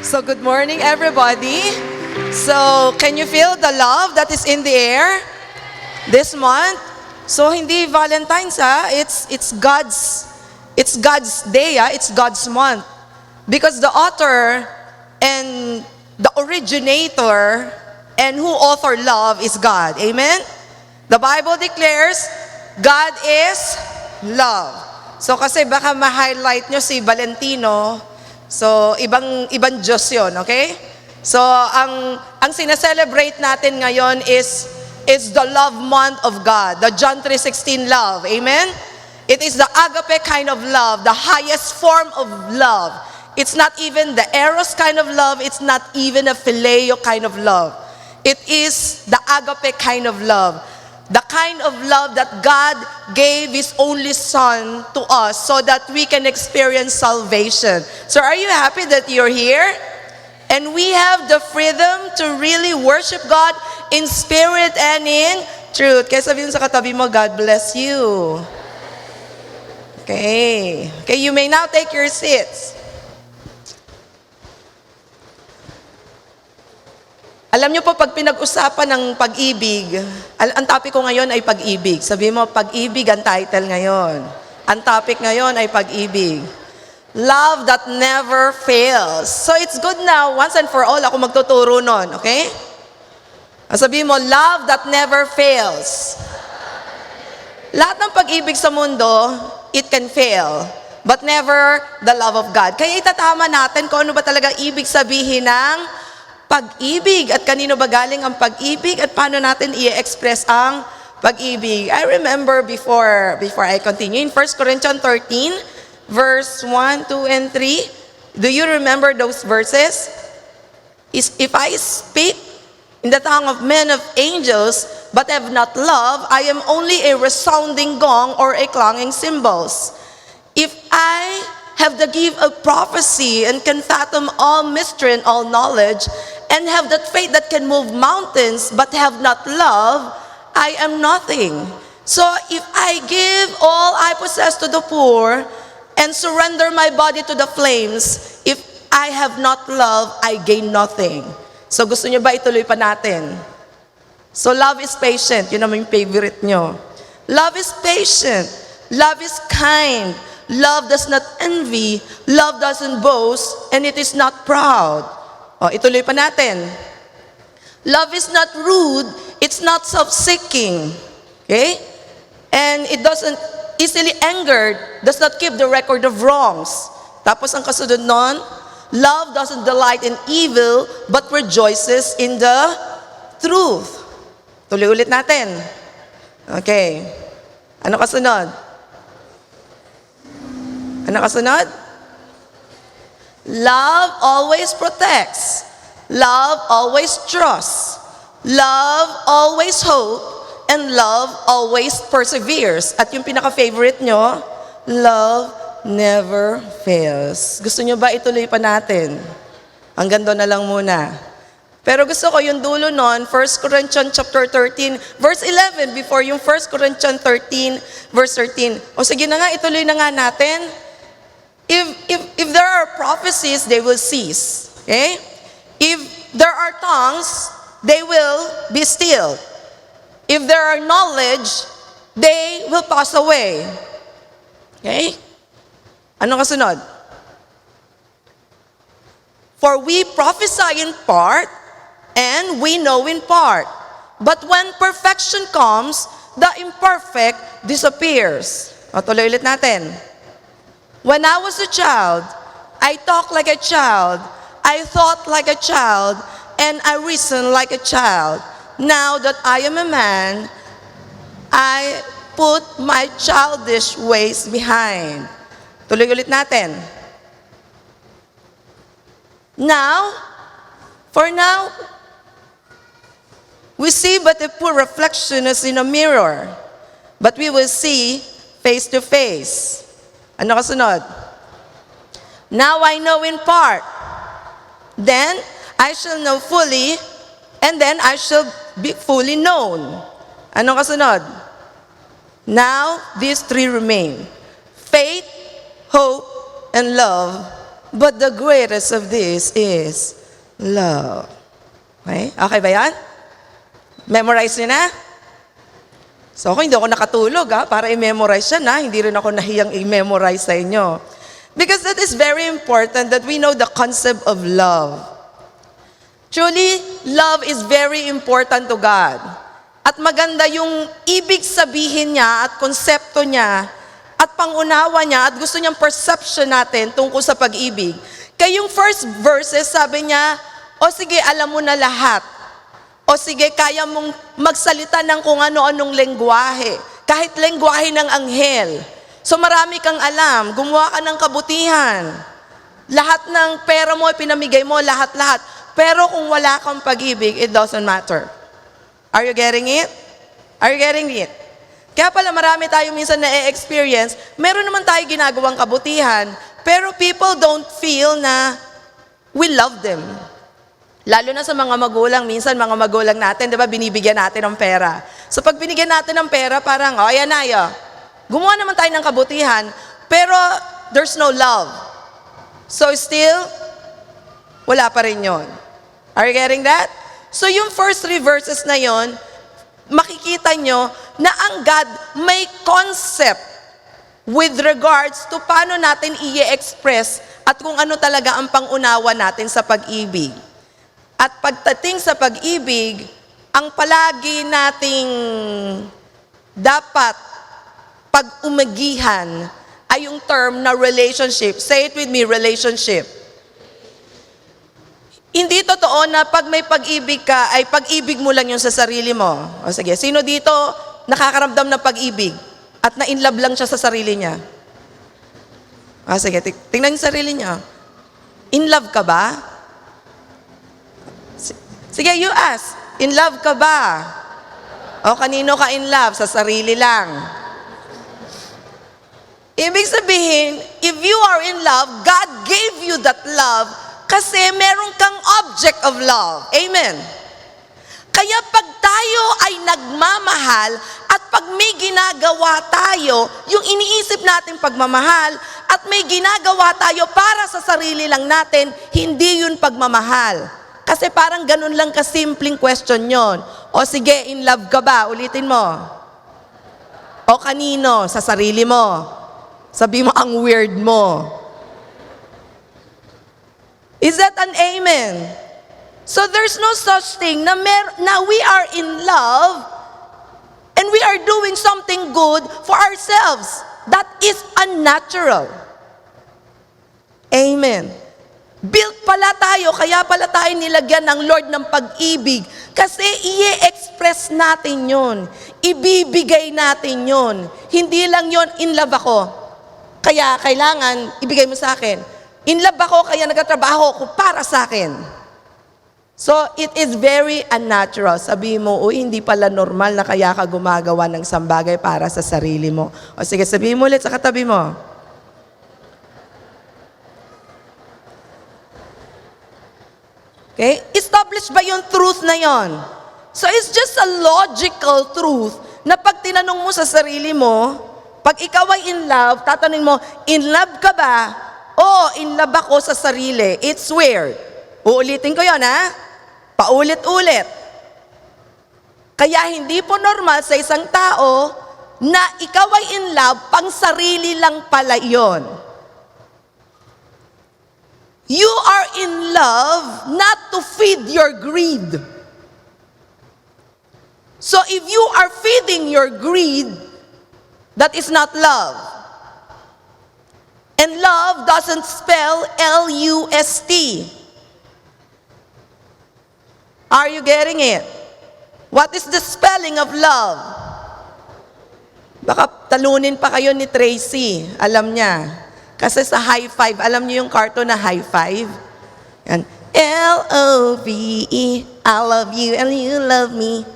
So good morning, everybody. So can you feel the love that is in the air this month? So hindi Valentine's it's God's day, it's God's month. Because the author and the originator and who author love is God. Amen? The Bible declares God is love. So kasi baka ma-highlight nyo si Valentino. So ibang Diyos 'yon, okay? So ang sineselebrate natin ngayon is the love month of God, the John 3:16 love. Amen? It is the agape kind of love, the highest form of love. It's not even the eros kind of love, it's not even a phileo kind of love. It is the agape kind of love. The kind of love that God gave His only Son to us so that we can experience salvation. So are you happy that you're here? And we have the freedom to really worship God in spirit and in truth. Kaya sabihin sa katabi mo, God bless you. Okay, you may now take your seats. Alam niyo po, pag pinag-usapan ng pag-ibig, ang topic ko ngayon ay pag-ibig. Sabi mo, pag-ibig ang title ngayon. Ang topic ngayon ay pag-ibig. Love that never fails. So it's good now, once and for all, ako magtuturo nun, okay? Sabi mo, love that never fails. Lahat ng pag-ibig sa mundo, it can fail. But never the love of God. Kaya itatama natin kung ano ba talaga ibig sabihin ng pag-ibig at kanino ba galing ang pag-ibig at paano natin i-express ang pag-ibig. I remember before I continue in 1 Corinthians 13 verse 1, 2, and 3. Do you remember those verses? If I speak in the tongue of men of angels but have not love, I am only a resounding gong or a clanging cymbals. If I have the gift of prophecy and can fathom all mystery and all knowledge, and have that faith that can move mountains, but have not love, I am nothing. So if I give all I possess to the poor, and surrender my body to the flames, if I have not love, I gain nothing. So gusto niyo ba ituloy pa natin? So love is patient, yun naman yung favorite nyo. Love is patient, love is kind, love does not envy, love doesn't boast, and it is not proud. O, ituloy pa natin. Love is not rude, it's not self-seeking. Okay? And it doesn't easily angered, does not keep the record of wrongs. Tapos ang kasunod nun, love doesn't delight in evil, but rejoices in the truth. Tuloy ulit natin. Okay. Ano kasunod? Ano kasunod? Love always protects. Love always trusts. Love always hope. And love always perseveres. At yung pinaka-favorite nyo, love never fails. Gusto nyo ba ituloy pa natin? Hanggang doon na lang muna. Pero gusto ko yung dulo nun, 1 Corinthians chapter 13, verse 11, before yung 1 Corinthians 13, verse 13. O sige na nga, ituloy na nga natin. If there are prophecies, they will cease. Okay? If there are tongues, they will be still. If there are knowledge, they will pass away. Okay? Ano kasunod? For we prophesy in part, and we know in part. But when perfection comes, the imperfect disappears. O, tuloy ulit natin. When I was a child, I talked like a child, I thought like a child, and I reasoned like a child. Now that I am a man, I put my childish ways behind. Tuloy ulit natin. For now, we see but a poor reflection as in a mirror, but we will see face to face. Ano kasunod? Now I know in part, then I shall know fully, and then I shall be fully known. Ano kasunod? Now these three remain: faith, hope, and love. but the greatest of this is love. Okay? Okay ba yan? Memorize niyo na? So ako hindi ako nakatulog para i-memorize yan hindi rin ako nahiyang i-memorize sa inyo. Because that is very important that we know the concept of love. Truly, love is very important to God. At maganda yung ibig sabihin niya at konsepto niya at pangunawa niya at gusto niyang perception natin tungkol sa pag-ibig. Kaya yung first verses, sabi niya, o sige, alam mo na lahat. O sige, kaya mong magsalita ng kung ano-anong lengguwahe. Kahit lengguwahe ng anghel. So marami kang alam. Gumawa ka ng kabutihan. Lahat ng pera mo, pinamigay mo, lahat-lahat. Pero kung wala kang pag-ibig, it doesn't matter. Are you getting it? Are you getting it? Kaya pala marami tayo minsan na-experience, meron naman tayo ginagawang kabutihan, pero people don't feel na we love them. Lalo na sa mga magulang, minsan mga magulang natin, di ba, binibigyan natin ng pera. So pag binigyan natin ng pera, parang, ayan na, gumawa naman tayo ng kabutihan, pero there's no love. So still, wala pa rin yun. Are you getting that? So yung first 3 verses na yon, makikita nyo na ang God may concept with regards to paano natin i-express at kung ano talaga ang pangunawa natin sa pag-ibig. At pagdating sa pag-ibig, ang palagi nating dapat pag-umagihan ay yung term na relationship. Say it with me, relationship. Hindi totoo na pag may pag-ibig ka, ay pag-ibig mo lang yung sa sarili mo. O sige, sino dito nakakaramdam ng pag-ibig at na-inlove lang siya sa sarili niya? O sige, tingnan yung sarili niya. In love ka ba? Sige, you ask. In love ka ba? O kanino ka in love? Sa sarili lang. Ibig sabihin, if you are in love, God gave you that love kasi meron kang object of love. Amen. Kaya pag tayo ay nagmamahal at pag may ginagawa tayo, yung iniisip natin pagmamahal at may ginagawa tayo para sa sarili lang natin, hindi yun pagmamahal. Kasi parang ganun lang kasimpleng question yon. O sige, in love ka ba? Ulitin mo. O kanino? Sa sarili mo. Sabi mo, ang weird mo. Is that an amen? So there's no such thing na we are in love and we are doing something good for ourselves. That is unnatural. Amen. Built pala tayo, kaya pala tayo nilagyan ng Lord ng pag-ibig. Kasi i-express natin yon, ibibigay natin yon. Hindi lang yon, in love ako. Kaya kailangan, ibigay mo sa akin. In love ako, kaya nagtatrabaho ako para sa akin. So, it is very unnatural. Sabi mo, hindi pala normal na kaya ka gumagawa ng sambagay para sa sarili mo. O sige, sabihin mo ulit sa katabi mo. Okay? Established ba yung truth na yon? So it's just a logical truth na pag tinanong mo sa sarili mo, pag ikaw ay in love, tatanungin mo, in love ka ba? O, in love ako sa sarili. It's weird. Uulitin ko yon, paulit-ulit. Kaya hindi po normal sa isang tao na ikaw ay in love, pang sarili lang pala yon. You are in love not to feed your greed. So if you are feeding your greed, that is not love. And love doesn't spell L-U-S-T. Are you getting it? What is the spelling of love? Baka talunin pa kayo ni Tracy. Alam niya. Kasi sa high five, alam niyo yung cartoon na high five? Yan. L-O-V-E, I love you and you love me.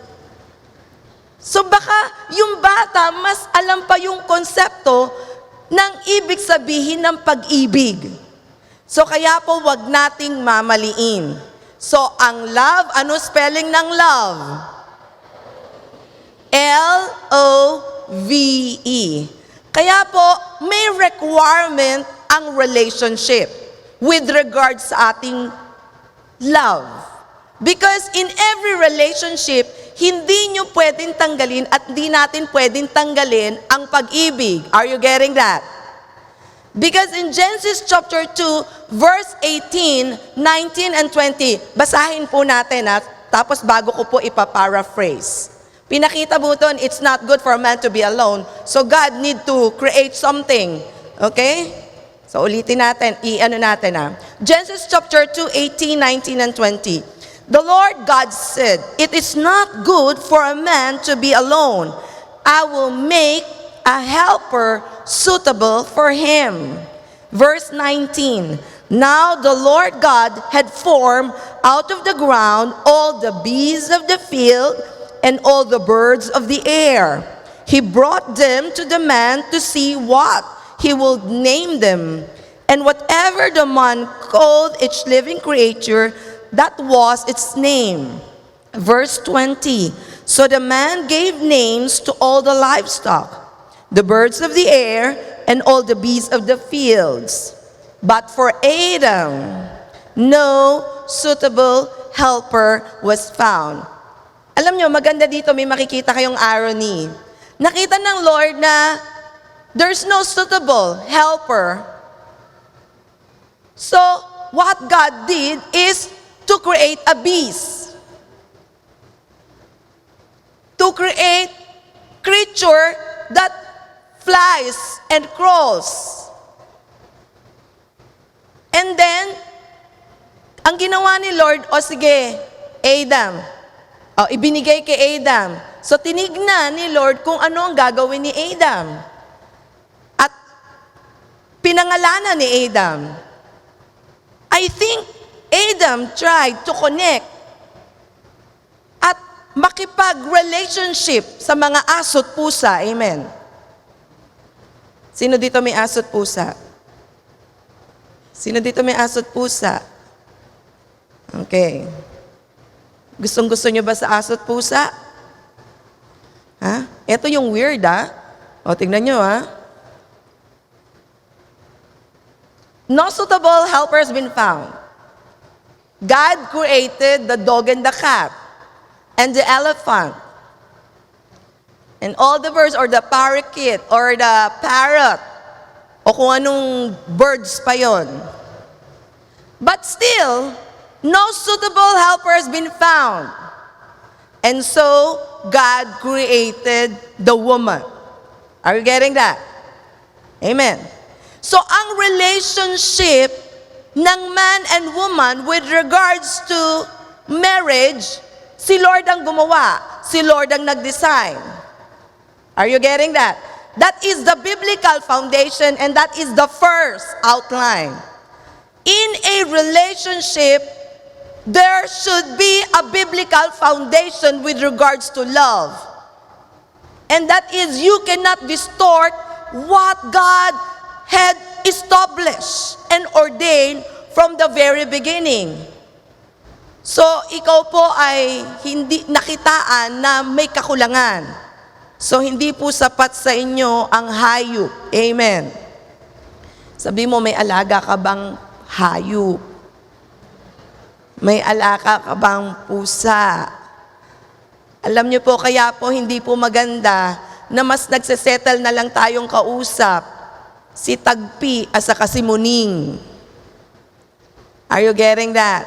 So baka yung bata, mas alam pa yung konsepto ng ibig sabihin ng pag-ibig. So kaya po wag nating mamaliin. So ang love, ano spelling ng love? L-O-V-E. Kaya po, may requirement ang relationship. with regards sa ating love. Because in every relationship, hindi nyo pwedeng tanggalin at di natin pwedeng tanggalin ang pag-ibig. Are you getting that? Because in Genesis chapter 2, verse 18, 19, and 20, basahin po natin tapos bago ko po ipaparaphrase. Pinakita mo doon, it's not good for a man to be alone. So God need to create something. Okay? So ulitin natin, Genesis chapter 2, 18, 19, and 20. The Lord God said, "It is not good for a man to be alone. I will make a helper suitable for him." Verse 19. Now the Lord God had formed out of the ground all the beasts of the field and all the birds of the air. He brought them to the man to see what he would name them. And whatever the man called each living creature, that was its name. Verse 20. So the man gave names to all the livestock, the birds of the air, and all the beasts of the fields. But for Adam, no suitable helper was found. Alam nyo, maganda dito, may makikita kayong irony. Nakita ng Lord na there's no suitable helper. So, what God did is to create a beast. To create creature that flies and crawls. And then, ang ginawa ni Lord, sige, Adam. Ibinigay kay Adam. So tinignan ni Lord kung ano ang gagawin ni Adam. At pinangalanan ni Adam. I think Adam tried to connect at makipag-relationship sa mga aso't pusa. Amen. Sino dito may aso't pusa? Sino dito may aso't pusa? Okay. Gustong-gusto nyo ba sa aso't pusa? Ha? Ito yung weird, O, tingnan nyo, No suitable helper has been found. God created the dog and the cat, and the elephant, and all the birds, or the parakeet, or the parrot, o kung anong birds pa yon. But still, no suitable helper has been found. And so, God created the woman. Are you getting that? Amen. So, ang relationship ng man and woman with regards to marriage, si Lord ang gumawa. Si Lord ang nag-design. Are you getting that? That is the biblical foundation and that is the first outline. In a relationship, there should be a biblical foundation with regards to love. And that is, you cannot distort what God had established and ordained from the very beginning. So, ikaw po ay hindi nakitaan na may kakulangan. So, hindi po sapat sa inyo ang hayop. Amen. Sabi mo, may alaga ka bang hayop? May alaga ka bang pusa? Alam niyo po, kaya po hindi po maganda na mas nagsesettle na lang tayong kausap si Tagpi at saka si Muning. Are you getting that?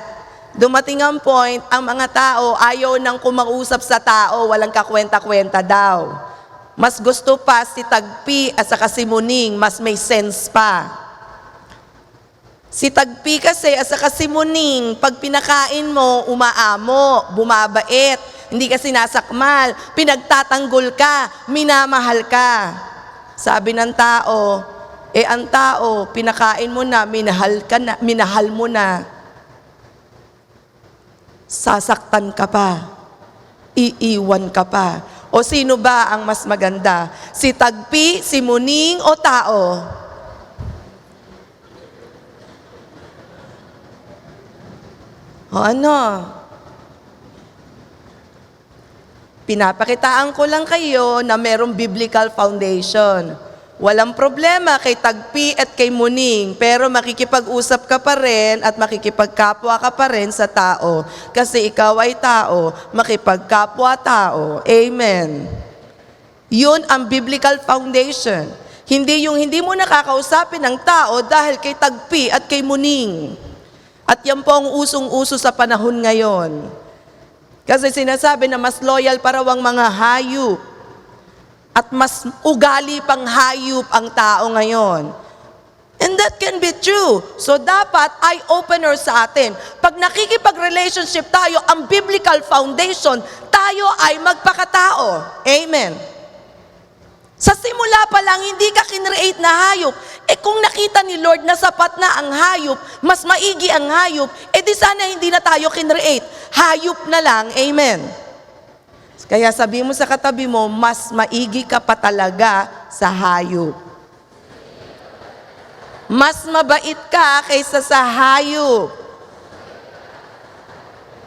Dumating ang point, ang mga tao ayaw nang kumausap sa tao, walang kakwenta-kwenta daw. Mas gusto pa si Tagpi at saka si Muning, mas may sense pa. Si Tagpi kasi at saka si Muning, pag pinakain mo, umaamo, bumabait, hindi ka sinasakmal, pinagtatanggol ka, minamahal ka. Sabi ng tao, ang tao, pinakain mo na, minahal mo na. Sasaktan ka pa. Iiwan ka pa. O sino ba ang mas maganda? Si Tagpi, si Muning, o tao? O ano? Pinapakitaan ko lang kayo na merong biblical foundation. Walang problema kay Tagpi at kay Muning, pero makikipag-usap ka pa rin at makikipagkapwa ka pa rin sa tao. Kasi ikaw ay tao, makipagkapwa tao. Amen. Yun ang biblical foundation. Hindi yung hindi mo nakakausapin ng tao dahil kay Tagpi at kay Muning. At yan po ang usong-uso sa panahon ngayon. Kasi sinasabi na mas loyal para ang mga hayop. At mas ugali pang hayop ang tao ngayon. And that can be true. So dapat eye-opener sa atin. Pag nakikipag-relationship tayo, ang biblical foundation, tayo ay magpakatao. Amen. Sa simula pa lang, hindi ka kinreate na hayop. Kung nakita ni Lord na sapat na ang hayop, mas maigi ang hayop, di sana hindi na tayo kinreate. Hayop na lang. Amen. Kaya sabi mo sa katabi mo, mas maigi ka pa talaga sa hayop. Mas mabait ka kaysa sa hayop.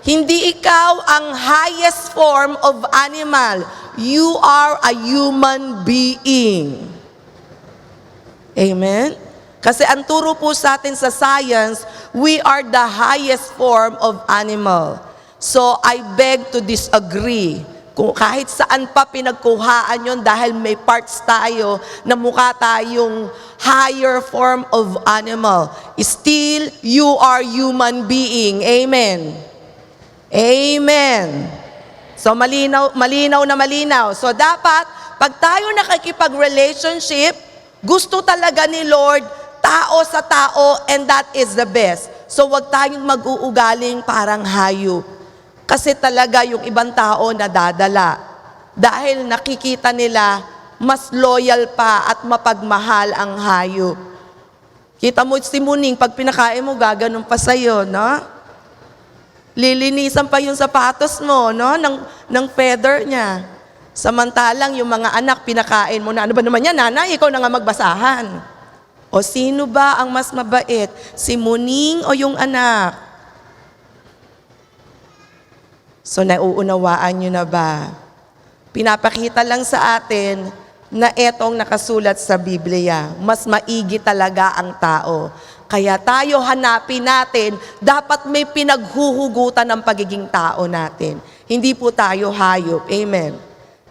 Hindi ikaw ang highest form of animal. You are a human being. Amen? Kasi ang turo po sa atin sa science, we are the highest form of animal. So I beg to disagree. Kung kahit saan pa pinagkuhaan yon dahil may parts tayo na mukha tayong higher form of animal. Still, you are human being. Amen. Amen. So malinaw na malinaw. So dapat, pag tayo nakikipag-relationship, gusto talaga ni Lord, tao sa tao, and that is the best. So wag tayong mag-uugaling parang hayop. Kasi talaga yung ibang tao nadadala. Dahil nakikita nila, mas loyal pa at mapagmahal ang hayop. Kita mo si Muning, pag pinakain mo, gaganon pa sa'yo, no? Lilinisan pa yung sapatos mo, no? Ng feather niya. Samantalang yung mga anak, pinakain mo na, ano ba naman yan, nanay? Ikaw na nga magbasahan. O sino ba ang mas mabait? Si Muning o yung anak? So, nauunawaan nyo na ba? Pinapakita lang sa atin na etong nakasulat sa Biblia. Mas maigi talaga ang tao. Kaya tayo hanapin natin, dapat may pinaghuhugutan ng pagiging tao natin. Hindi po tayo hayop. Amen.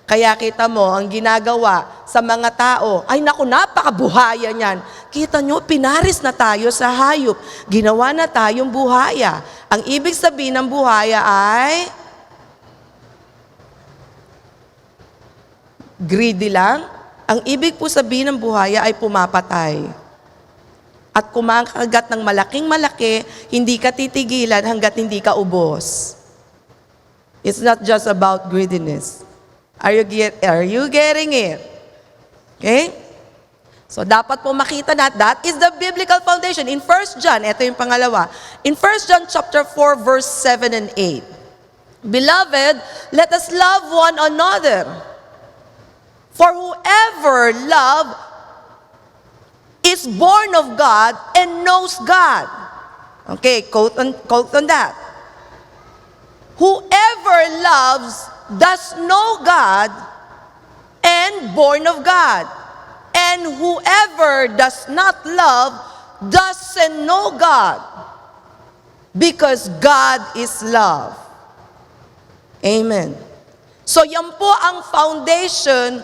Kaya kita mo, ang ginagawa sa mga tao, ay naku, napakabuhaya niyan. Kita nyo, pinaris na tayo sa hayop. Ginawa na tayong buhaya. Ang ibig sabihin ng buhaya ay greedy lang. Ang ibig po sabihin ng buhaya ay pumapatay. At kumakagat ng malaking malaki, hindi ka titigilan hanggat hindi ka ubos. It's not just about greediness. Are you getting it? Okay? So dapat po makita na that is the biblical foundation. In 1 John, ito yung pangalawa. In 1 John chapter 4, verse 7 and 8. Beloved, let us love one another. For whoever loves is born of God and knows God. Okay, quote on that. Whoever loves does know God and born of God. And whoever does not love doesn't know God, because God is love. Amen. So yan po ang foundation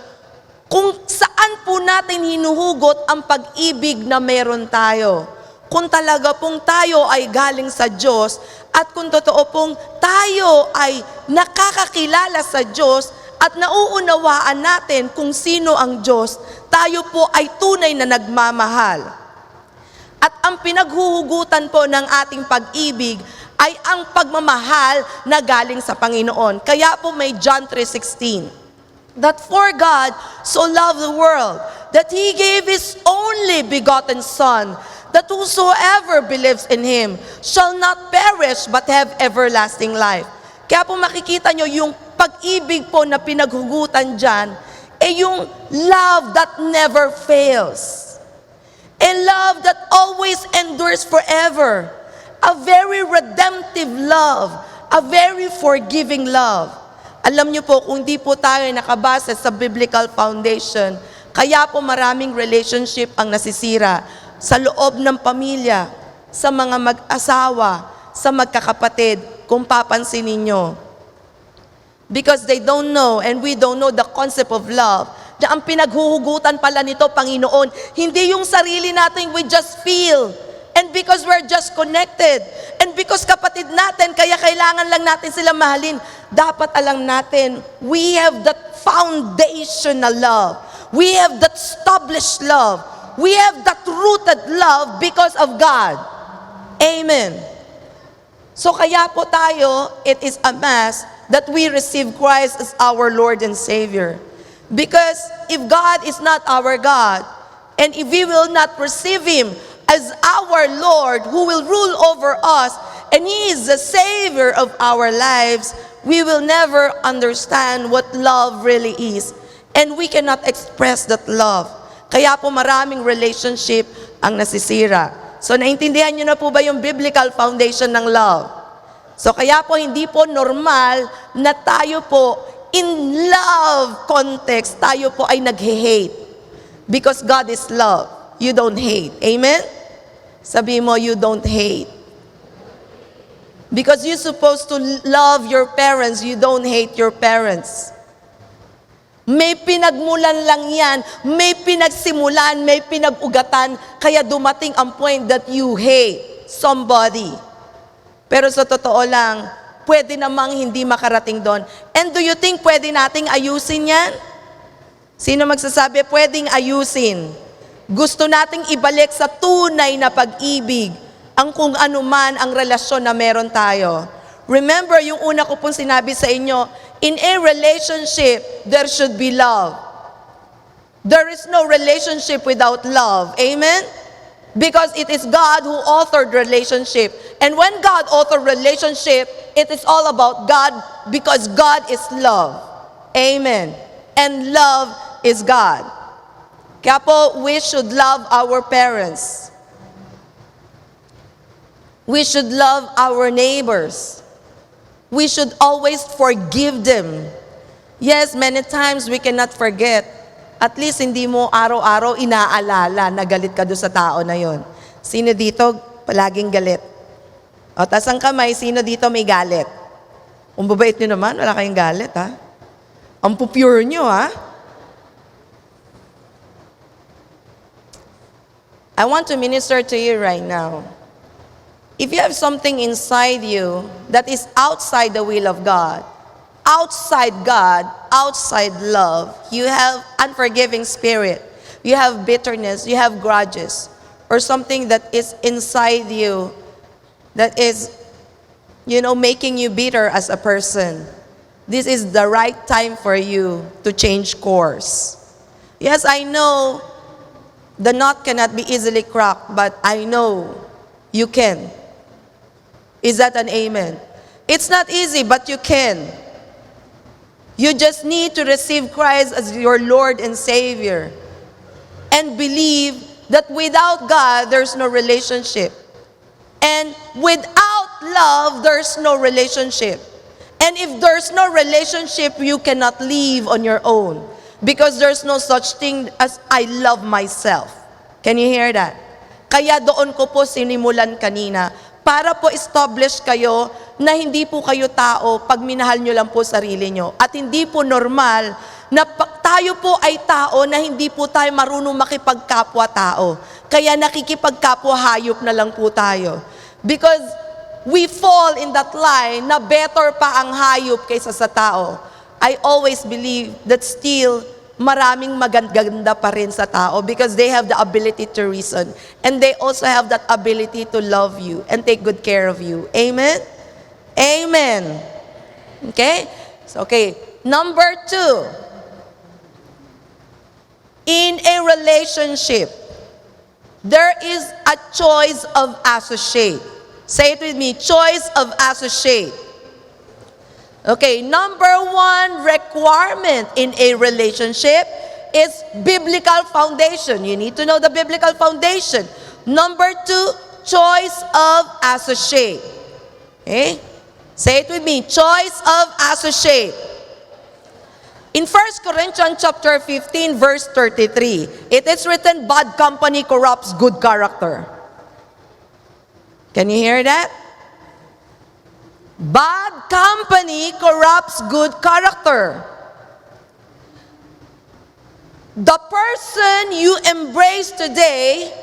kung saan po natin hinuhugot ang pag-ibig na meron tayo. Kung talaga pong tayo ay galing sa Diyos at kung totoo pong tayo ay nakakakilala sa Diyos at nauunawaan natin kung sino ang Diyos, tayo po ay tunay na nagmamahal. At ang pinaghuhugutan po ng ating pag-ibig ay ang pagmamahal na galing sa Panginoon. Kaya po may John 3:16. That for God so loved the world, that He gave His only begotten Son, that whosoever believes in Him shall not perish but have everlasting life. Kaya po makikita nyo yung pag-ibig po na pinaghugutan dyan, yung love that never fails. A love that always endures forever. A very redemptive love. A very forgiving love. Alam niyo po, kung di po tayo nakabase sa biblical foundation, Kaya po maraming relationship ang nasisira sa loob ng pamilya, sa mga mag-asawa, sa magkakapatid, kung papansin ninyo. Because they don't know and we don't know the concept of love. Na ang pinaghuhugutan pala nito, Panginoon, hindi yung sarili natin we just feel. And because we're just connected. And because kapatid natin, kaya kailangan lang natin sila mahalin. Dapat alam natin, we have that foundational love. We have that established love. We have that rooted love because of God. Amen. So kaya po tayo, it is a must that we receive Christ as our Lord and Savior. Because if God is not our God, and if we will not receive Him as our Lord who will rule over us, and He is the Savior of our lives, we will never understand what love really is. And we cannot express that love. Kaya po maraming relationship ang nasisira. So naintindihan niyo na po ba yung biblical foundation ng love? So kaya po hindi po normal na tayo po in love context, tayo po ay nag-hate. Because God is love. You don't hate. Amen? Sabi mo, you don't hate. Because you're supposed to love your parents, you don't hate your parents. May pinagmulan lang yan, may pinagsimulan, may pinag-ugatan, kaya dumating ang point that you hate somebody. Pero sa totoo lang, pwede namang hindi makarating doon. And do you think pwede nating ayusin yan? Sino magsasabi, pwedeng ayusin? Gusto nating ibalik sa tunay na pag-ibig ang kung ano man ang relasyon na meron tayo. Remember, yung una ko pong sinabi sa inyo, in a relationship, there should be love. There is no relationship without love. Amen? Because it is God who authored relationship. And when God authored relationship, it is all about God because God is love. Amen. And love is God. Kaya po, we should love our parents. We should love our neighbors. We should always forgive them. Yes, many times we cannot forget. At least hindi mo araw-araw inaalala na galit ka doon sa tao na yon. Sino dito palaging galit? O, tas ang kamay, sino dito may galit? Ang babait nyo naman, wala kayong galit, ha? Ang pupure nyo, ha? I want to minister to you right now. If you have something inside you that is outside the will of God, outside love, you have unforgiving spirit, you have bitterness, you have grudges, or something that is inside you that is, making you bitter as a person, this is the right time for you to change course. Yes, I know the knot cannot be easily cracked, but I know you can. Is that an amen? It's not easy, but you can. You just need to receive Christ as your Lord and Savior. And believe that without God, there's no relationship. And without love, there's no relationship. And if there's no relationship, you cannot live on your own. Because there's no such thing as I love myself. Can you hear that? Kaya doon ko po sinimulan kanina, para po establish kayo na hindi po kayo tao pag minahal nyo lang po sarili nyo. At hindi po normal na tayo po ay tao na hindi po tayo marunong makipagkapwa-tao. Kaya nakikipagkapwa hayop na lang po tayo. Because we fall in that line na better pa ang hayop kaysa sa tao. I always believe that still maraming maganda pa rin sa tao because they have the ability to reason. And they also have that ability to love you and take good care of you. Amen? Amen. Okay? So, okay. Number 2. In a relationship, there is a choice of associate. Say it with me, choice of associate. Okay, number 1 requirement in a relationship is biblical foundation. You need to know the biblical foundation. Number 2, choice of associate. Okay? Say it with me, choice of associate. In 1 Corinthians chapter 15, verse 33, it is written, bad company corrupts good character. Can you hear that? Bad company corrupts good character. The person you embrace today,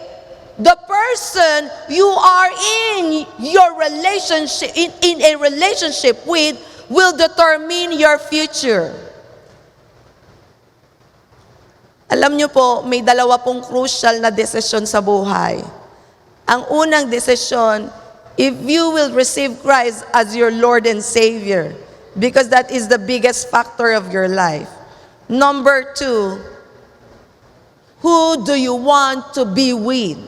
the person you are in your relationship, in a relationship with, will determine your future. Alam niyo po, may dalawa pong crucial na desisyon sa buhay. Ang unang desisyon, if you will receive Christ as your Lord and Savior, because that is the biggest factor of your life. Number two, who do you want to be with?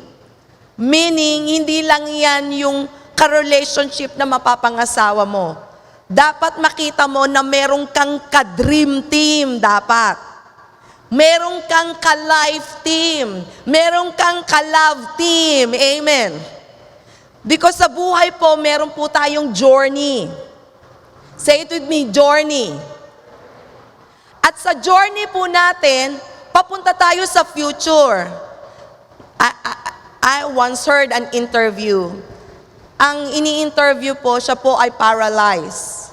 Meaning, hindi lang yan yung ka-relationship na mapapangasawa mo. Dapat makita mo na merong kang ka-dream team dapat. Merong kang ka-life team. Merong kang ka-love team. Amen. Because sa buhay po, meron po tayong journey. Say it with me, journey. At sa journey po natin, papunta tayo sa future. I once heard an interview. Ang ini-interview po, siya po ay paralyzed.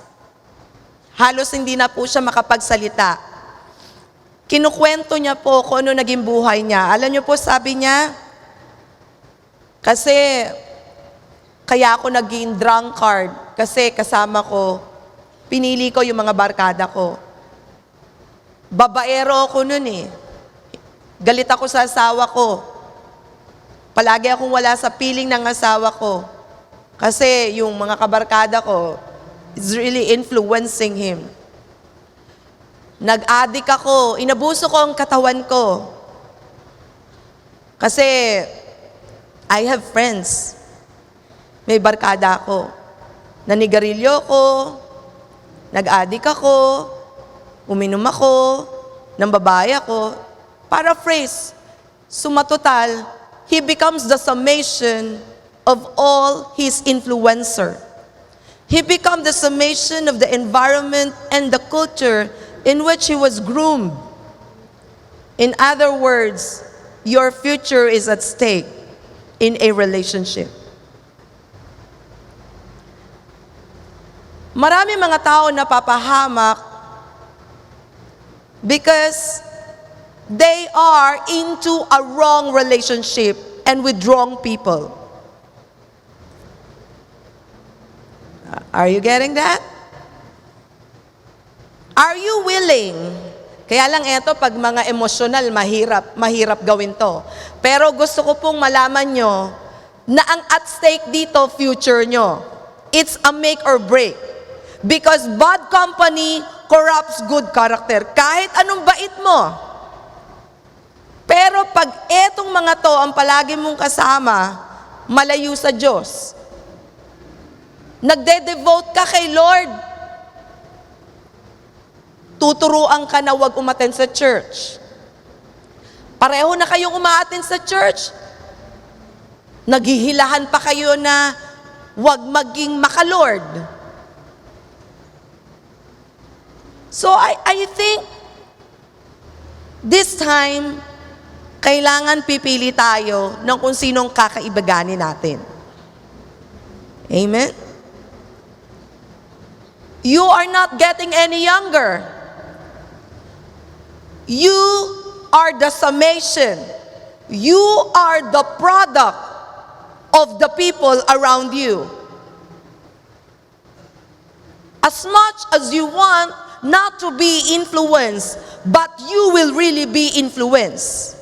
Halos hindi na po siya makapagsalita. Kinukwento niya po kung ano naging buhay niya. Alam niyo po, sabi niya, kasi kaya ako naging drunkard. Kasi kasama ko, pinili ko yung mga barkada ko. Babaero ako nun eh. Galit ako sa asawa ko. Palagi akong wala sa piling ng asawa ko. Kasi yung mga kabarkada ko is really influencing him. Nag-addict ako. Inabuso ko ang katawan ko. Kasi I have friends. May barkada ako. Nanigarilyo ko. Nag-addict ako. Uminom ako. Ng babae ako. Paraphrase. Sumatotal, he becomes the summation of all his influencer. He becomes the summation of the environment and the culture in which he was groomed. In other words, your future is at stake in a relationship. Marami mga tao napapahamak because they are into a wrong relationship and with wrong people. Are you getting that? Are you willing? Kaya lang eto, pag mga emosyonal, mahirap gawin to. Pero gusto ko pong malaman nyo na ang at stake dito, future nyo. It's a make or break. Because bad company corrupts good character. Kahit anong bait mo. Pero pag etong mga to ang palagi mong kasama, malayo sa Diyos. Nagde-devote ka kay Lord. Tuturuan ka na wag umattend sa church. Pareho na kayong umaattend sa church. Naghihilahan pa kayo na wag maging makalord. So I think this time, kailangan pipili tayo ng kung sinong kakaibaganin natin. Amen? You are not getting any younger. You are the summation. You are the product of the people around you. As much as you want not to be influenced, but you will really be influenced.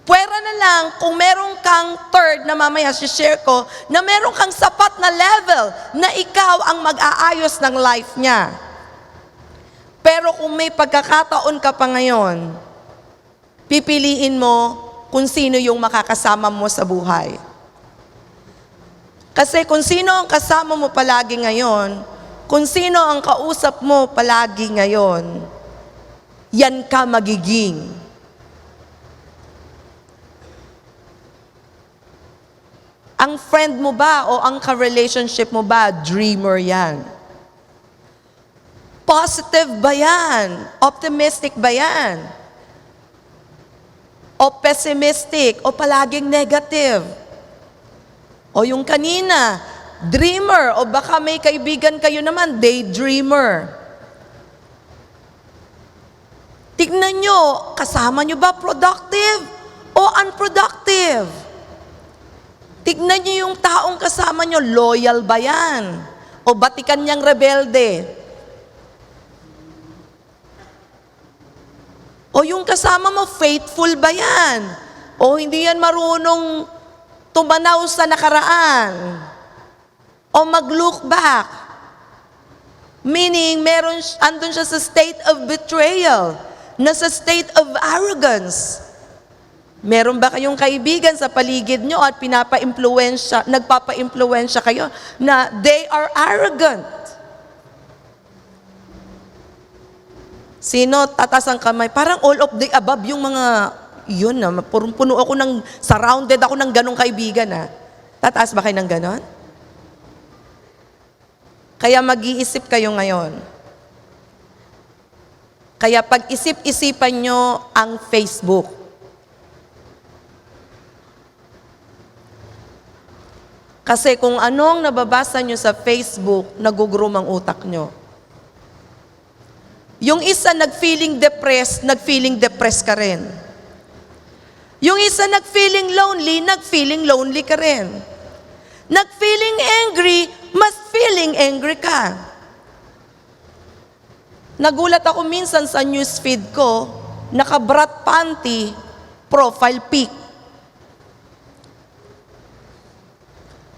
Pwera na lang kung meron kang third na mamaya share ko, na meron kang sapat na level na ikaw ang mag-aayos ng life niya. Pero kung may pagkakataon ka pa ngayon, pipiliin mo kung sino yung makakasama mo sa buhay. Kasi kung sino ang kasama mo palagi ngayon, kung sino ang kausap mo palagi ngayon, yan ka magiging. Ang friend mo ba o ang ka-relationship mo ba, dreamer yan? Positive ba yan? Optimistic ba yan? O pessimistic? O palaging negative? O yung kanina, dreamer, o baka may kaibigan kayo naman, daydreamer. Tignan nyo, kasama nyo ba productive o unproductive? Tignan nyo yung taong kasama nyo, loyal ba yan? O batikan niyang rebelde? O yung kasama mo, faithful ba yan? O hindi yan marunong tumanaw sa nakaraan? O mag-look back? Meaning, andun siya sa state of betrayal, nasa state of arrogance. Meron ba kayong kaibigan sa paligid nyo at nagpapa-impluensya kayo na they are arrogant? Sino tatas ang kamay? Parang all of the above yung mga, yun na, puno ako surrounded ako ng ganong kaibigan na. Tataas ba kayo ng ganon? Kaya mag-iisip kayo ngayon. Kaya pag-isip-isipan nyo ang Facebook. Kasi kung anong nababasa nyo sa Facebook, nag-groom ang utak nyo. Yung isa nag-feeling depressed ka rin. Yung isa nag-feeling lonely ka rin. Nag-feeling angry, mas feeling angry ka. Nagulat ako minsan sa newsfeed ko, naka-brat panty, profile pic.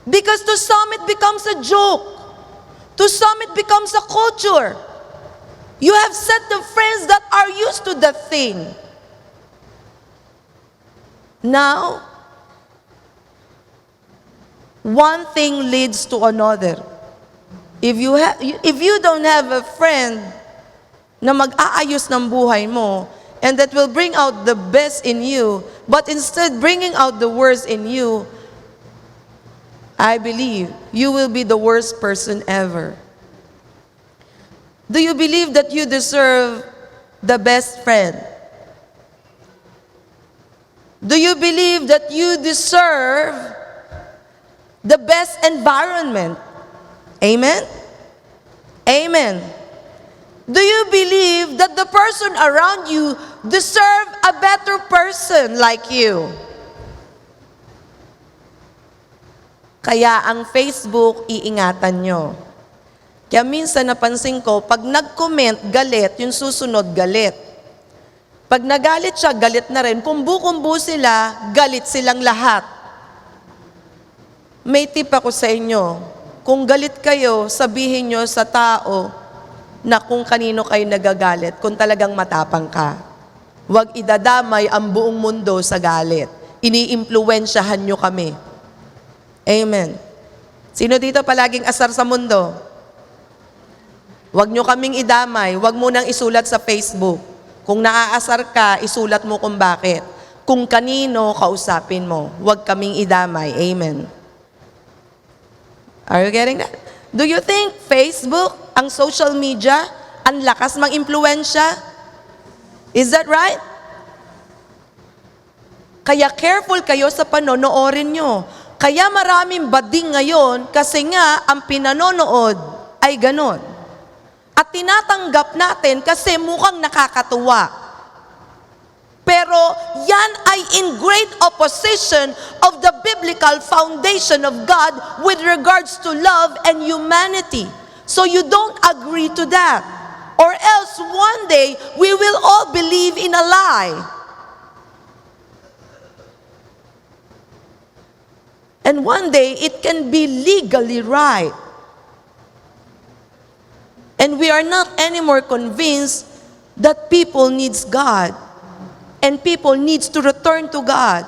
Because to some it becomes a joke. To some it becomes a culture. You have set the friends that are used to that thing. Now, one thing leads to another. If you don't have a friend na mag-aayos ng buhay mo, and that will bring out the best in you, but instead bringing out the worst in you, I believe you will be the worst person ever. Do you believe that you deserve the best friend? Do you believe that you deserve the best environment? Amen? Amen. Do you believe that the person around you deserve a better person like you? Kaya ang Facebook, iingatan nyo. Kaya minsan napansin ko, pag nag-comment, galit, yung susunod, galit. Pag nagalit siya, galit na rin. Kumbu-kumbu sila, galit silang lahat. May tip ako sa inyo. Kung galit kayo, sabihin nyo sa tao na kung kanino kayo nagagalit, kung talagang matapang ka. Huwag idadamay ang buong mundo sa galit. Ini-impluwensyahan nyo kami. Amen. Sino dito palaging asar sa mundo? Huwag nyo kaming idamay. Huwag mo nang isulat sa Facebook. Kung naaasar ka, isulat mo kung bakit. Kung kanino, kausapin mo. Huwag kaming idamay. Amen. Are you getting that? Do you think Facebook, ang social media, ang lakas mang-impluensya? Is that right? Kaya careful kayo sa panonoorin nyo. Kaya maraming bading ngayon kasi nga ang pinanonood ay ganon. At tinatanggap natin kasi mukhang nakakatuwa. Pero yan ay in great opposition of the biblical foundation of God with regards to love and humanity. So you don't agree to that. Or else one day we will all believe in a lie. And one day, it can be legally right. And we are not anymore convinced that people needs God. And people needs to return to God.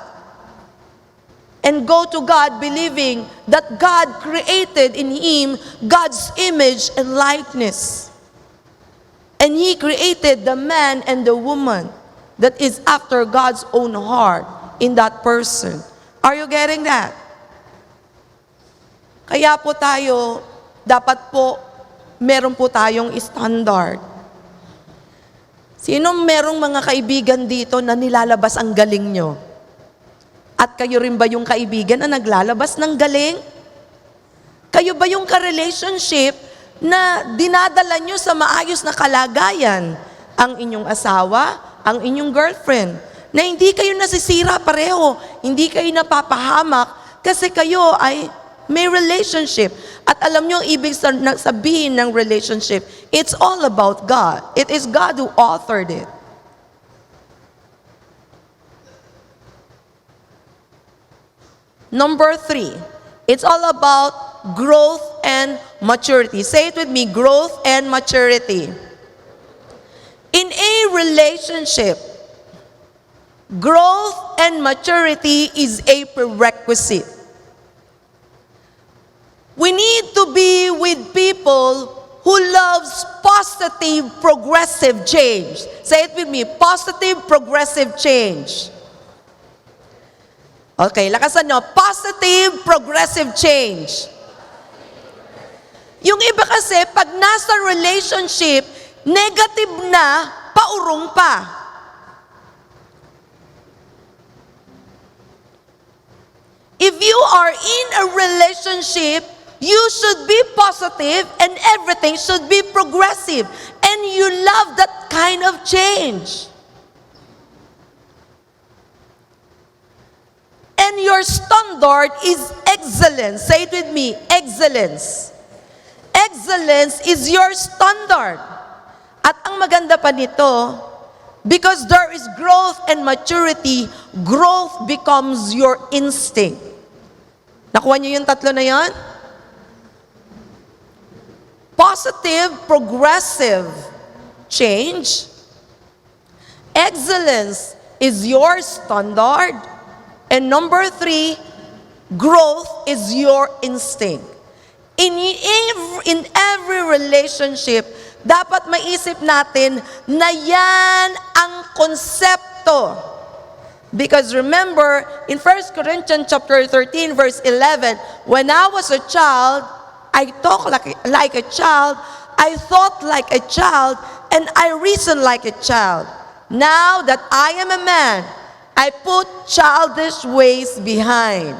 And go to God believing that God created in him God's image and likeness. And he created the man and the woman that is after God's own heart in that person. Are you getting that? Kaya po tayo, dapat po meron po tayong standard. Sino merong mga kaibigan dito na nilalabas ang galing nyo? At kayo rin ba yung kaibigan na naglalabas ng galing? Kayo ba yung ka-relationship na dinadala nyo sa maayos na kalagayan? Ang inyong asawa, ang inyong girlfriend, na hindi kayo nasisira pareho, hindi kayo napapahamak kasi kayo ay may relationship. At alam nyo, ibig sabihin ng relationship, it's all about God. It is God who authored it. Number 3, it's all about growth and maturity. Say it with me, growth and maturity. In a relationship, growth and maturity is a prerequisite. We need to be with people who loves positive, progressive change. Say it with me, positive, progressive change. Okay, lakasan nyo, positive, progressive change. Yung iba kasi, pag nasa relationship, negative na, paurong pa. If you are in a relationship, you should be positive and everything should be progressive. And you love that kind of change. And your standard is excellence. Say it with me, excellence. Excellence is your standard. At ang maganda pa nito, because there is growth and maturity, growth becomes your instinct. Nakuha niyo yung tatlo na yon? Positive, progressive change. Excellence is your standard. And number 3, growth is your instinct. In every relationship, dapat maisip natin na yan ang konsepto. Because remember, in 1 Corinthians chapter 13, verse 11, when I was a child, I talked like a child, I thought like a child, and I reasoned like a child. Now that I am a man, I put childish ways behind.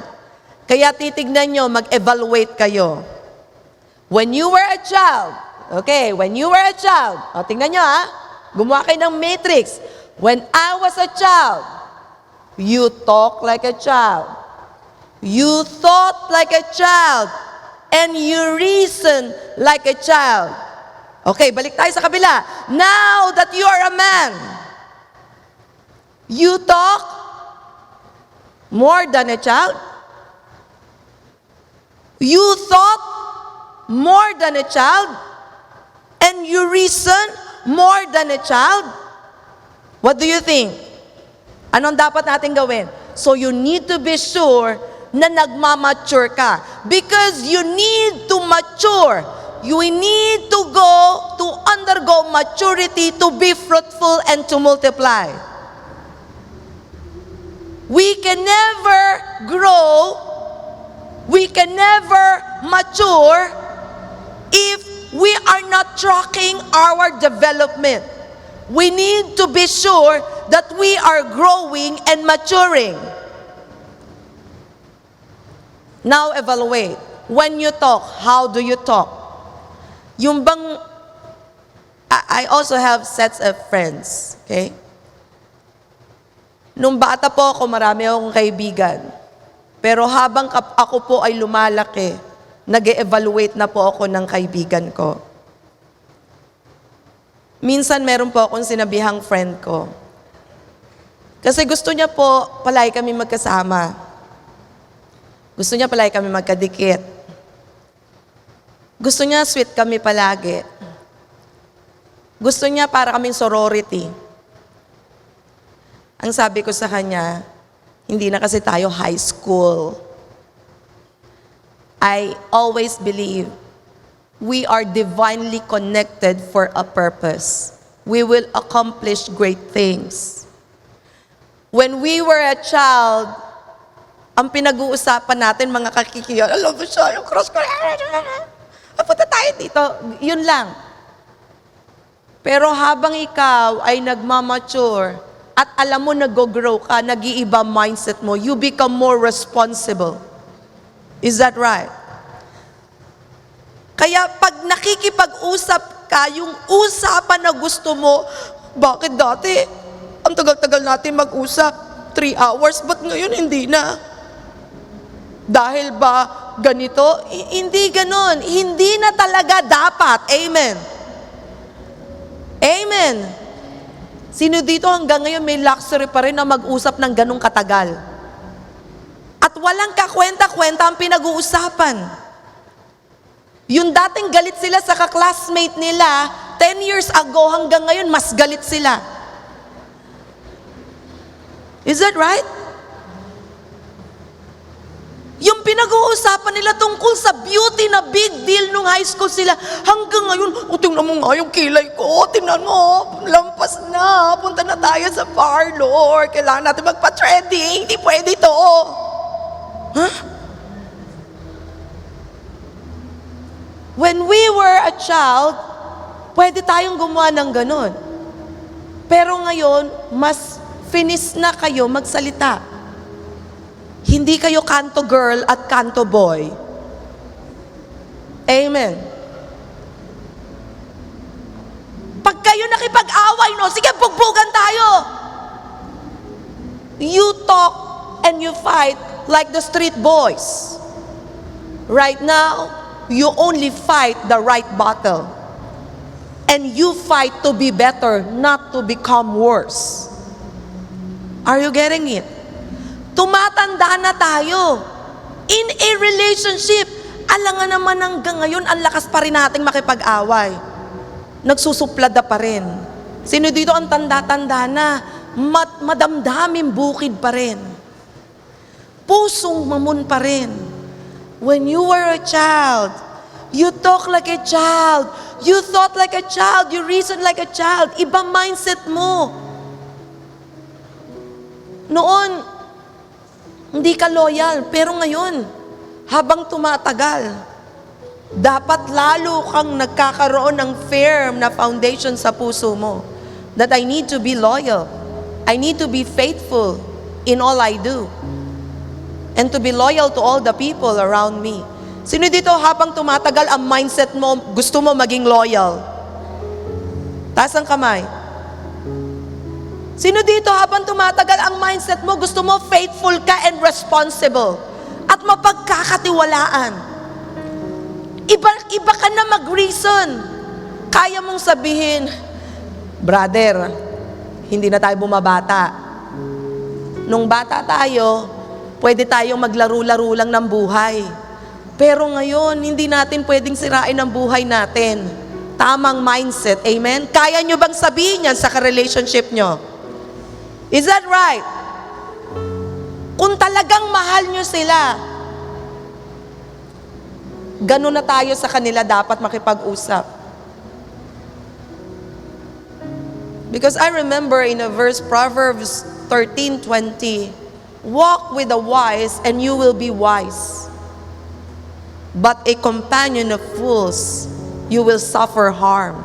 Kaya titignan nyo, mag-evaluate kayo. When you were a child, okay, when you were a child, tingnan nyo gumawa kayo ng matrix. When I was a child, you talk like a child. You thought like a child. And you reason like a child. Okay, balik tayo sa kabila. Now that you are a man, you talk more than a child. You thought more than a child. And you reason more than a child. What do you think? Anong dapat natin gawin? So you need to be sure na nagmamature ka. Because you need to mature. You need to undergo maturity to be fruitful and to multiply. We can never grow, we can never mature if we are not tracking our development. We need to be sure that we are growing and maturing. Now evaluate. When you talk, how do you talk? Yung bang, I also have sets of friends, okay? Nung bata po ako, marami akong kaibigan. Pero habang ako po ay lumalaki, nag-evaluate na po ako ng kaibigan ko. Minsan meron po akong sinabihang friend ko. Kasi gusto niya po palagi kami magkasama. Gusto niya palagi kami magkadikit. Gusto niya sweet kami palagi. Gusto niya para kaming sorority. Ang sabi ko sa kanya, hindi na kasi tayo high school. I always believe we are divinely connected for a purpose. We will accomplish great things. When we were a child, ang pinag-uusapan natin, mga kakikiyan, alam mo siya, yung cross ko, Punta tayo dito. Yun lang. Pero habang ikaw ay nagmamature at alam mo nag-grow ka, nag-iiba mindset mo, you become more responsible. Is that right? Kaya pag nakikipag-usap ka, yung usapan na gusto mo, bakit dati, ang tagal-tagal natin mag-usap, 3 hours, ba't ngayon hindi na? Dahil ba ganito? Hindi ganon. Hindi na talaga dapat. Amen. Amen. Sino dito hanggang ngayon may luxury pa rin na mag-usap ng ganong katagal? At walang kakwenta-kwenta ang pinag-uusapan. Yung dating galit sila sa ka-classmate nila, 10 years ago hanggang ngayon, mas galit sila. Is that right? Yung pinag-uusapan nila tungkol sa beauty na big deal nung high school sila, hanggang ngayon, tingnan mo nga yung kilay ko, tingnan mo, lampas na, punta na tayo sa parlor, kailangan natin magpa-threading, hindi pwede ito. Huh? When we were a child, pwede tayong gumawa ng ganon. Pero ngayon, mas finish na kayo magsalita. Hindi kayo kanto girl at kanto boy. Amen. Pag kayo nakipag-away, no, sige, bugbugan tayo. You talk and you fight like the street boys. Right now, you only fight the right battle. And you fight to be better, not to become worse. Are you getting it? Tumatanda na tayo. In a relationship, alangan naman hanggang ngayon, ang lakas pa rin nating makipag-away. Nagsusuplada pa rin. Sino dito ang tanda-tanda na, madamdaming bukid pa rin. Pusong mamon pa rin. When you were a child, you talk like a child. You thought like a child. You reasoned like a child. Iba mindset mo. Noon, hindi ka loyal. Pero ngayon, habang tumatagal, dapat lalo kang nagkakaroon ng firm na foundation sa puso mo. That I need to be loyal. I need to be faithful in all I do. And to be loyal to all the people around me. Sino dito habang tumatagal ang mindset mo, gusto mo maging loyal? Taas ang kamay. Sino dito habang tumatagal ang mindset mo, gusto mo faithful ka and responsible at mapagkakatiwalaan? Iba ka na mag-reason. Kaya mong sabihin, brother, hindi na tayo bumabata. Nung bata tayo, pwede tayong maglaro-laro lang ng buhay. Pero ngayon, hindi natin pwedeng sirain ang buhay natin. Tamang mindset, amen? Kaya nyo bang sabihin yan sa ka-relationship nyo? Is that right? Kung talagang mahal nyo sila, ganun na tayo sa kanila dapat makipag-usap. Because I remember in a verse, Proverbs 13:20, walk with the wise and you will be wise. But a companion of fools, you will suffer harm.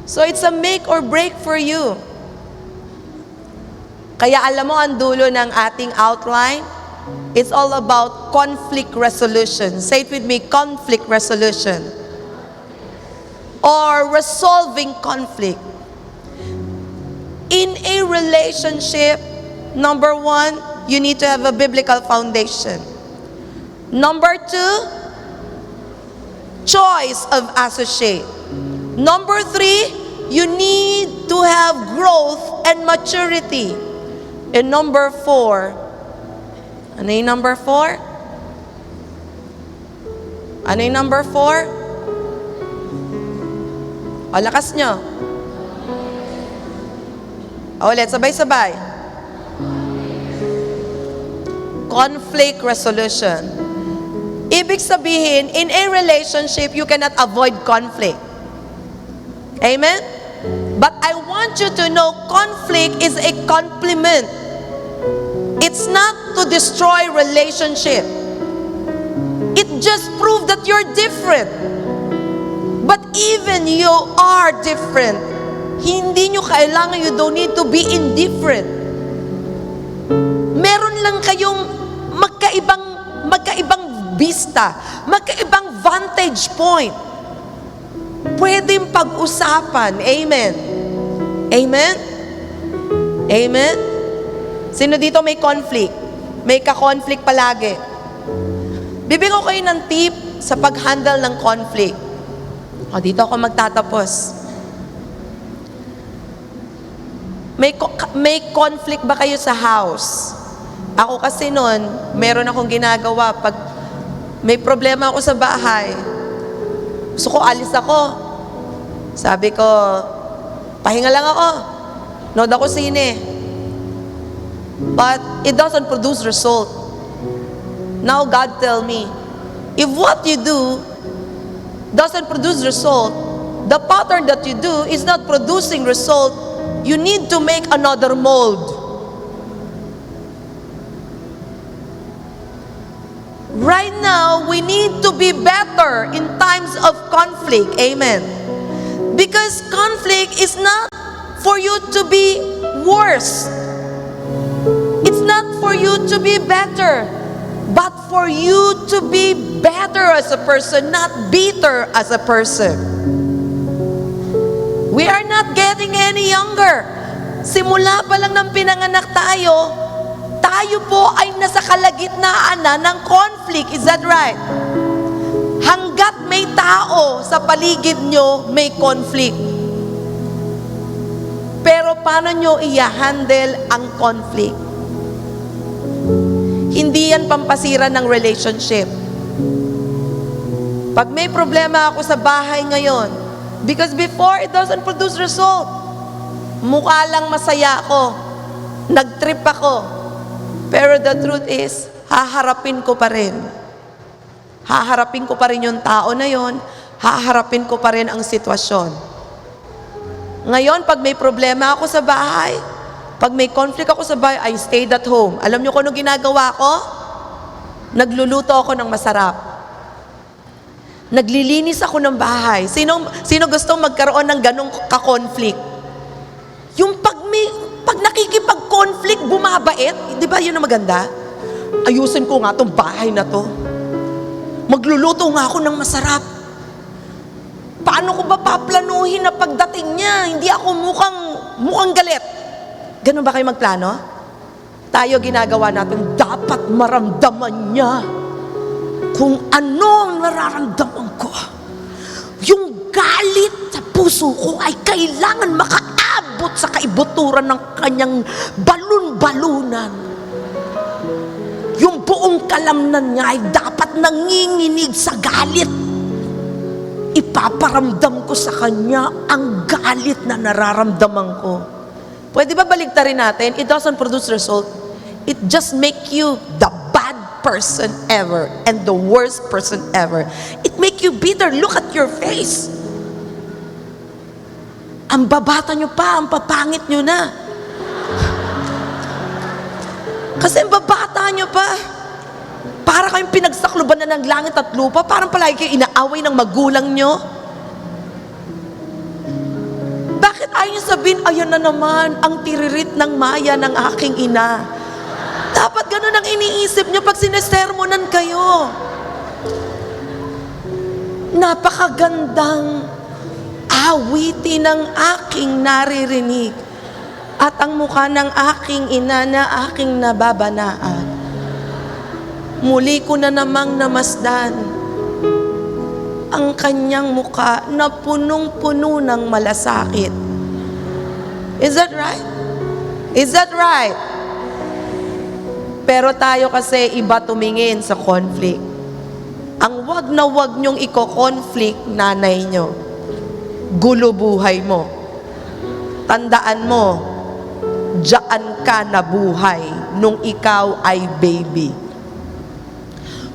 So it's a make or break for you. Kaya alam mo ang dulo ng ating outline? It's all about conflict resolution. Say it with me, conflict resolution. Or resolving conflict. In a relationship, number 1, you need to have a biblical foundation. Number 2, choice of associate. Number 3, you need to have growth and maturity. And number 4, ano yung number 4? Ano yung number 4? O, lakas nyo. O, ulit, sabay-sabay. Conflict resolution. Ibig sabihin, in a relationship, you cannot avoid conflict. Amen? But I want you to know conflict is a complement. It's not to destroy relationship. It just proved that you're different. But even you are different, hindi nyo kailangan, you don't need to be indifferent. Meron lang kayong magkaibang vista, magkaibang vantage point. Pwedeng pag-usapan. Amen. Amen? Amen? Sino dito may conflict? May ka-conflict palagi. Bibigyan ko kayo ng tip sa pag-handle ng conflict. O, dito ako magtatapos. May conflict ba kayo sa house? Ako kasi noon, meron akong ginagawa. Pag may problema ako sa bahay, gusto ko alis ako. Sabi ko, pahinga lang ako. Nood ako sine. But it doesn't produce result. Now God tell me, if what you do doesn't produce result, the pattern that you do is not producing result, you need to make another mold. Right now, we need to be better in times of conflict. Amen. Because conflict is not for you to be worse. It's not for you to be better, but for you to be better as a person, not bitter as a person. We are not getting any younger. Simula pa lang ng pinanganak tayo po ay nasa kalagitnaan na ng conflict. Is that right? Hanggat may tao sa paligid nyo, may conflict. Pero paano nyo i-handle ang conflict? Hindi yan pampasira ng relationship. Pag may problema ako sa bahay ngayon, because before it doesn't produce result. Mukha lang masaya ako. Nag-trip ako. Pero the truth is, haharapin ko pa rin. Haharapin ko pa rin yung tao na yon. Haharapin ko pa rin ang sitwasyon. Ngayon, pag may problema ako sa bahay, pag may conflict ako sa bahay, I stayed at home. Alam niyo kung ano ginagawa ko? Nagluluto ako ng masarap. Naglilinis ako ng bahay. Sino gustong magkaroon ng ganong ka-conflict? Yung pag nakikipag-conflict, bumabait. Di ba yun ang maganda? Ayusin ko nga tong bahay na to. Magluluto nga ako ng masarap. Paano ko ba paplanuhin na pagdating niya? Hindi ako mukhang galit. Ganun ba kayo magplano? Tayo ginagawa natin, dapat maramdaman niya kung ano ang nararamdaman ko. Yung galit sa puso ko ay kailangan makaabot sa kaibuturan ng kanyang balon-balunan. Yung buong kalamnan niya ay dapat nanginginig sa galit. Ipaparamdam ko sa kanya ang galit na nararamdaman ko. Pwede ba baligtarin natin? It doesn't produce result. It just make you the bad person ever and the worst person ever. It make you bitter. Look at your face. Ang babata nyo pa, ang papangit nyo na. Kasi ang babata nyo pa. Para kayong pinagsakluban na ng langit at lupa, parang palagi kayo inaaway ng magulang nyo. Bakit ayaw sabihin, ayan na naman, ang tiririt ng maya ng aking ina. Dapat ganun ang iniisip nyo pag sinesermonan kayo. Napakagandang awiti ng aking naririnig at ang mukha ng aking ina na aking nababanaan. Muli ko na namang namasdan ang kanyang mukha na punong-puno ng malasakit. Is that right? Is that right? Pero tayo kasi iba tumingin sa conflict. Ang wag na wag nyong iko-conflict nanay nyo. Gulo buhay mo. Tandaan mo, diyaan ka na buhay nung ikaw ay baby.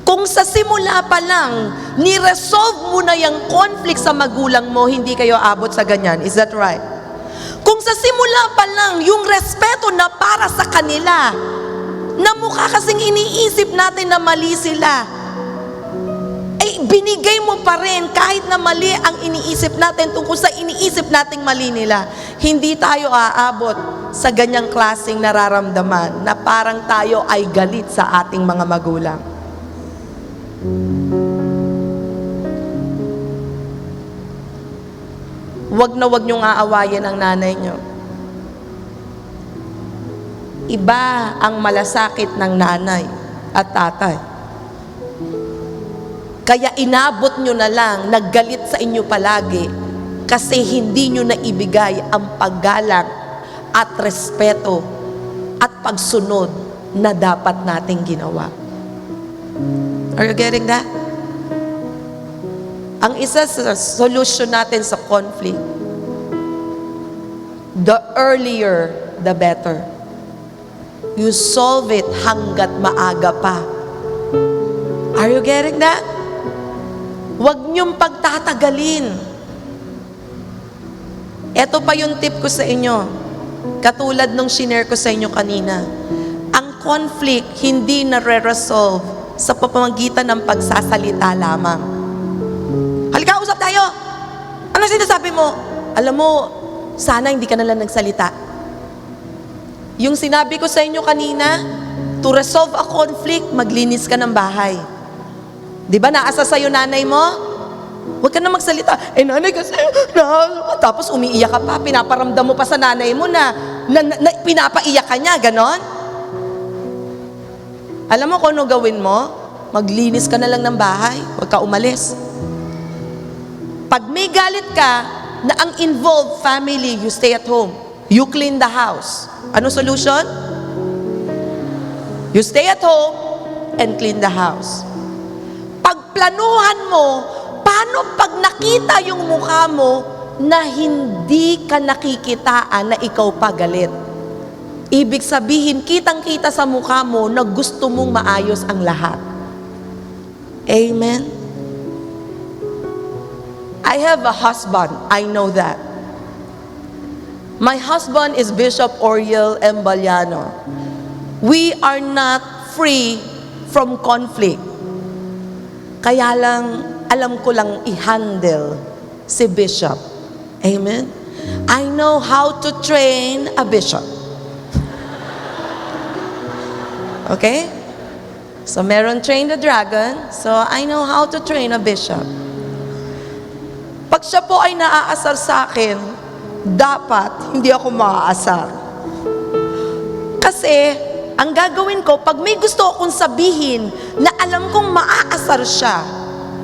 Kung sa simula pa lang, ni-resolve mo na yung conflict sa magulang mo, hindi kayo abot sa ganyan. Is that right? Kung sa simula pa lang, yung respeto na para sa kanila, na mukha kasing iniisip natin na mali sila, binigay mo pa rin kahit na mali ang iniisip natin tungkol sa iniisip nating mali nila. Hindi tayo aabot sa ganyang klaseng nararamdaman na parang tayo ay galit sa ating mga magulang. Huwag na huwag niyong aawayan ang nanay niyo. Iba ang malasakit ng nanay at tatay. Kaya inabot nyo na lang, naggalit sa inyo palagi kasi hindi nyo naibigay ang paggalang at respeto at pagsunod na dapat nating ginawa. Are you getting that? Ang isa sa solution natin sa conflict, the earlier, the better. You solve it hanggat maaga pa. Are you getting that? Huwag niyong pagtatagalin. Ito pa yung tip ko sa inyo. Katulad nung shinare ko sa inyo kanina. Ang conflict hindi nare-resolve sa pamamagitan ng pagsasalita lamang. Halika, usap tayo. Ano sinasabi mo? Alam mo, sana hindi ka nalang nagsalita. Yung sinabi ko sa inyo kanina, to resolve a conflict, maglinis ka ng bahay. Di ba naasa sa'yo nanay mo? Huwag ka na magsalita. Nanay kasi, tapos umiiyak ka pa, pinaparamdam mo pa sa nanay mo na pinapaiyak ka niya, ganon? Alam mo kung ano gawin mo? Maglinis ka na lang ng bahay, huwag ka umalis. Pag may galit ka, na ang involved family, you stay at home. You clean the house. Ano solution? You stay at home and clean the house. Pagplanuhan mo, paano pag nakita yung mukha mo na hindi ka nakikitaan na ikaw pa galit? Ibig sabihin, kitang-kita sa mukha mo na gusto mong maayos ang lahat. Amen? I have a husband, I know that. My husband is Bishop Oriel Embaliano. We are not free from conflict. Kaya lang, alam ko lang i-handle si Bishop. Amen? I know how to train a bishop. Okay? So, meron train the dragon. So, I know how to train a bishop. Pag siya po ay naaasar sa akin, dapat hindi ako maaasar. Kasi, ang gagawin ko, pag may gusto akong sabihin na alam kong maaasar siya,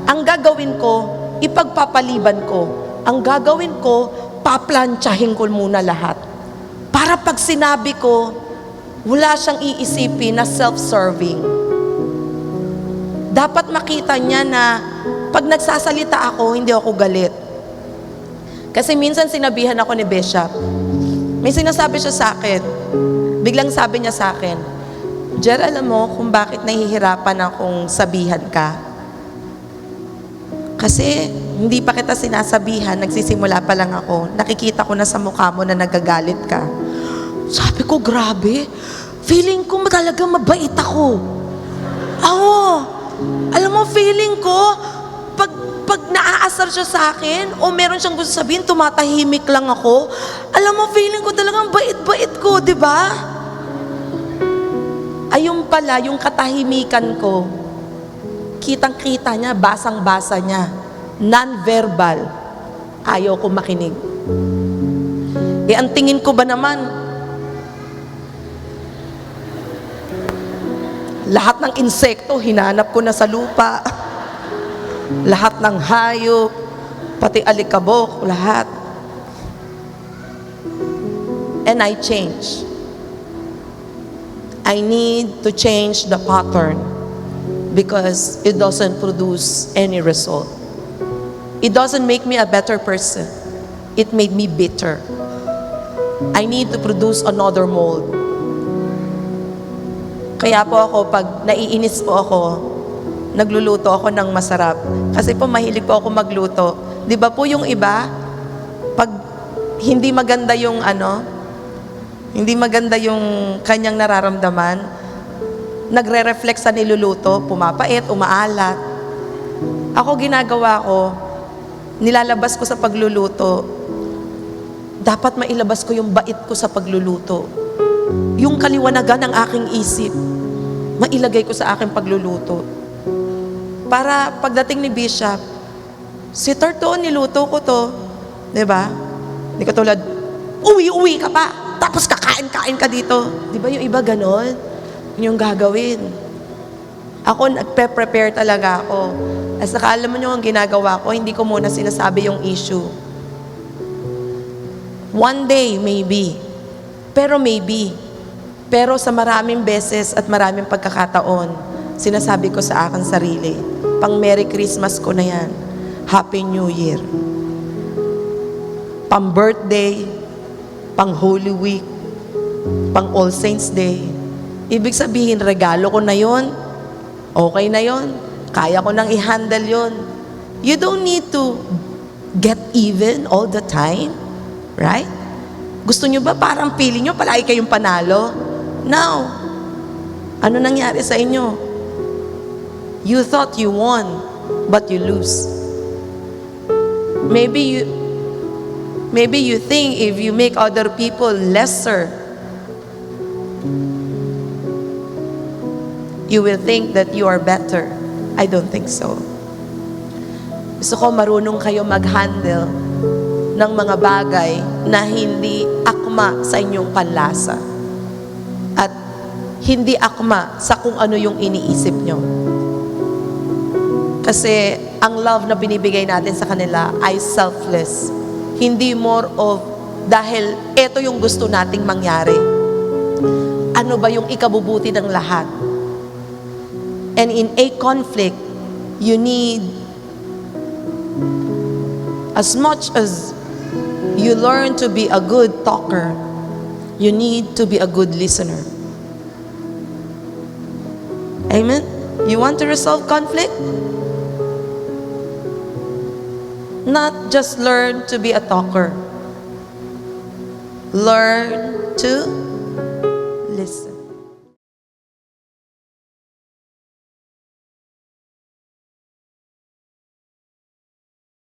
ang gagawin ko, ipagpapaliban ko. Ang gagawin ko, paplantsahin ko muna lahat. Para pag sinabi ko, wala siyang iisipin na self-serving. Dapat makita niya na pag nagsasalita ako, hindi ako galit. Kasi minsan sinabihan ako ni Bishop, may sinasabi siya sa akin, biglang sabi niya sa akin, Jer, alam mo kung bakit nahihirapan akong sabihan ka? Kasi hindi pa kita sinasabihan, nagsisimula pa lang ako, nakikita ko na sa mukha mo na nagagalit ka. Sabi ko, grabe, feeling ko talaga mabait ako. Oo, alam mo, feeling ko, pag naaasar siya sa akin, o meron siyang gusto sabihin, tumatahimik lang ako. Alam mo, feeling ko talagang bait-bait ko, di ba? Ayun pala, yung katahimikan ko, kitang-kita niya, basang-basa niya, non-verbal, ayaw ko makinig. Ang tingin ko ba naman, lahat ng insekto, hinanap ko na sa lupa. Lahat ng hayop, pati alikabok, lahat. And I change. I need to change the pattern because it doesn't produce any result. It doesn't make me a better person. It made me bitter. I need to produce another mold. Kaya po ako, pag naiinis po ako, nagluluto ako ng masarap. Kasi po mahilig po ako magluto. Di ba po yung iba, pag hindi maganda yung hindi maganda yung kanyang nararamdaman, nagre-reflect sa niluluto, pumapait, umaalat. Ako ginagawa ko, nilalabas ko sa pagluluto, dapat mailabas ko yung bait ko sa pagluluto. Yung kaliwanagan ng aking isip, mailagay ko sa aking pagluluto. Para pagdating ni Bishop, si Torto, niluto ko to. Diba? Hindi ka tulad, uwi ka pa, tapos kakain-kain ka dito. Diba yung iba ganon? Yun yung gagawin. Ako, nagpe-prepare talaga ako. As nakaalam mo nyo ang ginagawa ko, hindi ko muna sinasabi yung issue. One day, maybe. Pero sa maraming beses at maraming pagkakataon, sinasabi ko sa akin sarili, pang Merry Christmas ko na yan. Happy New Year. Pang birthday, pang Holy Week, pang All Saints Day. Ibig sabihin, regalo ko na yon. Okay na yon. Kaya ko nang i-handle yon. You don't need to get even all the time. Right? Gusto nyo ba parang feeling nyo palagi kayong panalo? Now, ano nangyari sa inyo? You thought you won, but you lose. Maybe you think if you make other people lesser, you will think that you are better. I don't think so. Gusto ko marunong kayo mag-handle ng mga bagay na hindi akma sa inyong panlasa at hindi akma sa kung ano yung iniisip nyo. Kasi ang love na binibigay natin sa kanila ay selfless. Hindi more of dahil ito yung gusto nating mangyari. Ano ba yung ikabubuti ng lahat? And in a conflict, you need, as much as you learn to be a good talker, you need to be a good listener. Amen? You want to resolve conflict? Not just learn to be a talker. Learn to listen.